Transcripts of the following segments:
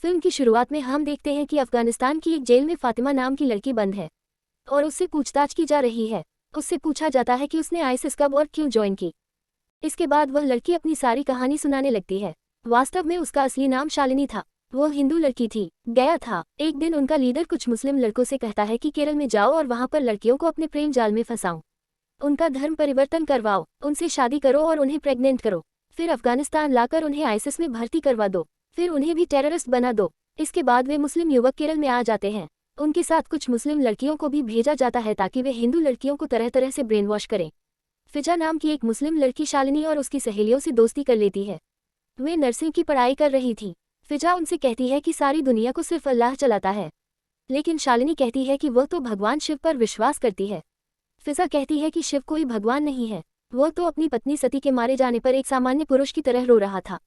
Film की शुरुआत में हम देखते हैं कि अफगानिस्तान की एक जेल में फातिमा नाम की लड़की बंद है और उससे पूछताछ की जा रही है। उससे पूछा जाता है कि उसने आईएसआईएस कब और क्यों ज्वाइन की। इसके बाद वह लड़की अपनी सारी कहानी सुनाने लगती है। वास्तव में उसका असली नाम शालिनी था। वो हिंदू लड़की थी। गया था। एक दिन उनका लीडर कुछ मुस्लिम लड़कों से कहता है कि केरल में जाओ और वहां पर लड़कियों को अपने प्रेम जाल में फंसाओ, उनका धर्म परिवर्तन करवाओ, उनसे शादी करो और उन्हें प्रेग्नेंट करो, फिर अफगानिस्तान लाकर उन्हें आईएसआईएस में भर्ती करवा दो, फिर उन्हें भी टेररिस्ट बना दो। इसके बाद वे मुस्लिम युवक केरल में आ जाते हैं। उनके साथ कुछ मुस्लिम लड़कियों को भी भेजा जाता है ताकि वे हिंदू लड़कियों को तरह तरह से ब्रेन वॉश करें। फिजा नाम की एक मुस्लिम लड़की शालिनी और उसकी सहेलियों से दोस्ती कर लेती है। वे नर्सिंग की पढ़ाई कर रही थी। फिजा उनसे कहती है कि सारी दुनिया को सिर्फ अल्लाह चलाता है, लेकिन शालिनी कहती है कि वह तो भगवान शिव पर विश्वास करती है। फिजा कहती है कि शिव कोई भगवान नहीं है, वह तो अपनी पत्नी सती के मारे जाने पर एक सामान्य पुरुष की तरह रो रहा था,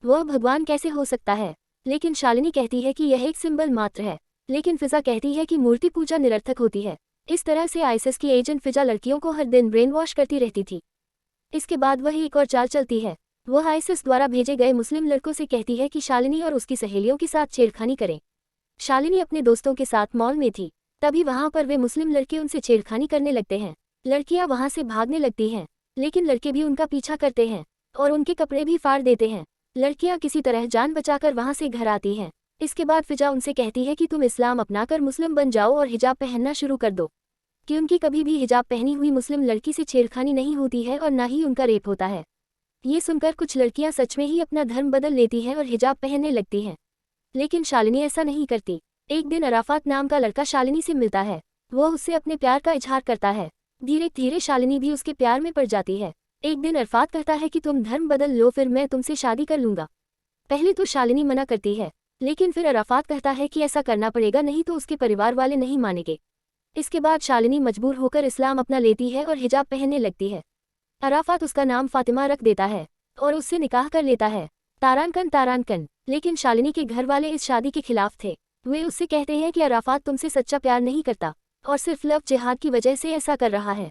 वह भगवान कैसे हो सकता है। लेकिन शालिनी कहती है कि यह एक सिंबल मात्र है, लेकिन फिजा कहती है कि मूर्ति पूजा निरर्थक होती है। इस तरह से आईएसआईएस की एजेंट फिजा लड़कियों को हर दिन ब्रेन वॉश करती रहती थी। इसके बाद वह एक और चाल चलती है। वह आईएसआईएस द्वारा भेजे गए मुस्लिम लड़कों से कहती है कि शालिनी और उसकी सहेलियों के साथ छेड़खानी करें। शालिनी अपने दोस्तों के साथ मॉल में थी, तभी वहां पर वे मुस्लिम लड़के उनसे छेड़खानी करने लगते हैं। लड़कियां वहां से भागने लगती हैं, लेकिन लड़के भी उनका पीछा करते हैं और उनके कपड़े भी फाड़ देते हैं। लड़कियां किसी तरह जान बचाकर वहां से घर आती हैं। इसके बाद फिजा उनसे कहती है कि तुम इस्लाम अपनाकर मुस्लिम बन जाओ और हिजाब पहनना शुरू कर दो, क्योंकि कभी भी हिजाब पहनी हुई मुस्लिम लड़की से छेड़खानी नहीं होती है और न ही उनका रेप होता है। ये सुनकर कुछ लड़कियां सच में ही अपना धर्म बदल लेती हैं और हिजाब पहनने लगती हैं, लेकिन शालिनी ऐसा नहीं करती। एक दिन अराफात नाम का लड़का शालिनी से मिलता है। वह उससे अपने प्यार का इजहार करता है। धीरे धीरे शालिनी भी उसके प्यार में पड़ जाती है। एक दिन अरफात कहता है कि तुम धर्म बदल लो, फिर मैं तुमसे शादी कर लूंगा। पहले तो शालिनी मना करती है, लेकिन फिर अराफात कहता है कि ऐसा करना पड़ेगा, नहीं तो उसके परिवार वाले नहीं मानेंगे। इसके बाद शालिनी मजबूर होकर इस्लाम अपना लेती है और हिजाब पहनने लगती है। अराफात उसका नाम फातिमा रख देता है और उससे निकाह कर लेता है। तारानकन तारानकन। लेकिन शालिनी के घर वाले इस शादी के खिलाफ थे। वे उससे कहते हैं कि अराफात तुमसे सच्चा प्यार नहीं करता और सिर्फ लव जिहाद की वजह से ऐसा कर रहा है।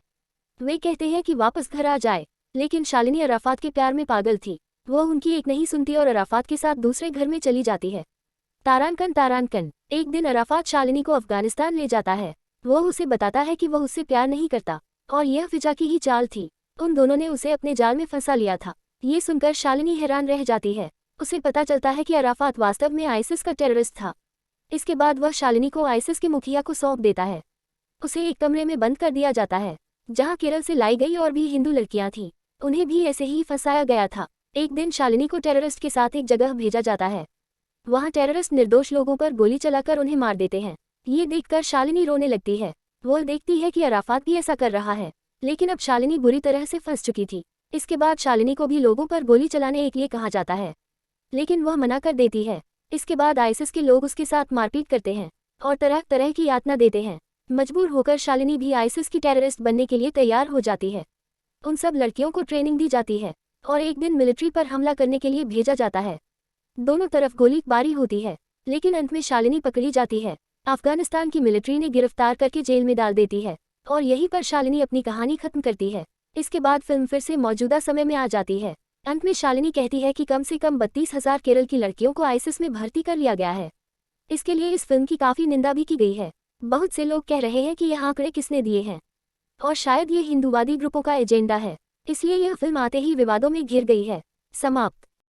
वे कहते हैं कि वापस घर आ जाए, लेकिन शालिनी अराफात के प्यार में पागल थी। वह उनकी एक नहीं सुनती और अराफात के साथ दूसरे घर में चली जाती है। तारानकन तारानकन। एक दिन अराफात शालिनी को अफगानिस्तान ले जाता है। वह उसे बताता है कि वह उससे प्यार नहीं करता और यह फिजा की ही चाल थी। उन दोनों ने उसे अपने जाल में फंसा लिया था। ये सुनकर शालिनी हैरान रह जाती है। उसे पता चलता है कि अराफात वास्तव में आईएसआईएस का टेररिस्ट था। इसके बाद वह शालिनी को आईएसआईएस के मुखिया को सौंप देता है। उसे एक कमरे में बंद कर दिया जाता है, जहां केरल से लाई गई और भी हिंदू लड़कियां थीं। उन्हें भी ऐसे ही फंसाया गया था। एक दिन शालिनी को टेररिस्ट के साथ एक जगह भेजा जाता है। वहां टेररिस्ट निर्दोष लोगों पर गोली चलाकर उन्हें मार देते हैं। ये देखकर शालिनी रोने लगती है। वो देखती है कि अराफात भी ऐसा कर रहा है, लेकिन अब शालिनी बुरी तरह से फंस चुकी थी। इसके बाद शालिनी को भी लोगों पर गोली चलाने के लिए कहा जाता है, लेकिन वह मना कर देती है। इसके बाद आईएसआईएस के लोग उसके साथ मारपीट करते हैं और तरह तरह की यातना देते हैं। मजबूर होकर शालिनी भी आईएसआईएस की टेररिस्ट बनने के लिए तैयार हो जाती है। उन सब लड़कियों को ट्रेनिंग दी जाती है और एक दिन मिलिट्री पर हमला करने के लिए भेजा जाता है। दोनों तरफ गोलीबारी होती है, लेकिन अंत में शालिनी पकड़ी जाती है। अफगानिस्तान की मिलिट्री ने गिरफ्तार करके जेल में डाल देती है और यहीं पर शालिनी अपनी कहानी खत्म करती है। इसके बाद फिल्म फिर से मौजूदा समय में आ जाती है। अंत में शालिनी कहती है कि कम से कम 32,000 केरल की लड़कियों को आईएसआईएस में भर्ती कर लिया गया है। इसके लिए इस फिल्म की काफ़ी निंदा भी की गई है। बहुत से लोग कह रहे हैं कि यह आंकड़े किसने दिए हैं और शायद ये हिंदूवादी ग्रुपों का एजेंडा है, इसलिए यह फिल्म आते ही विवादों में घिर गई है। समाप्त।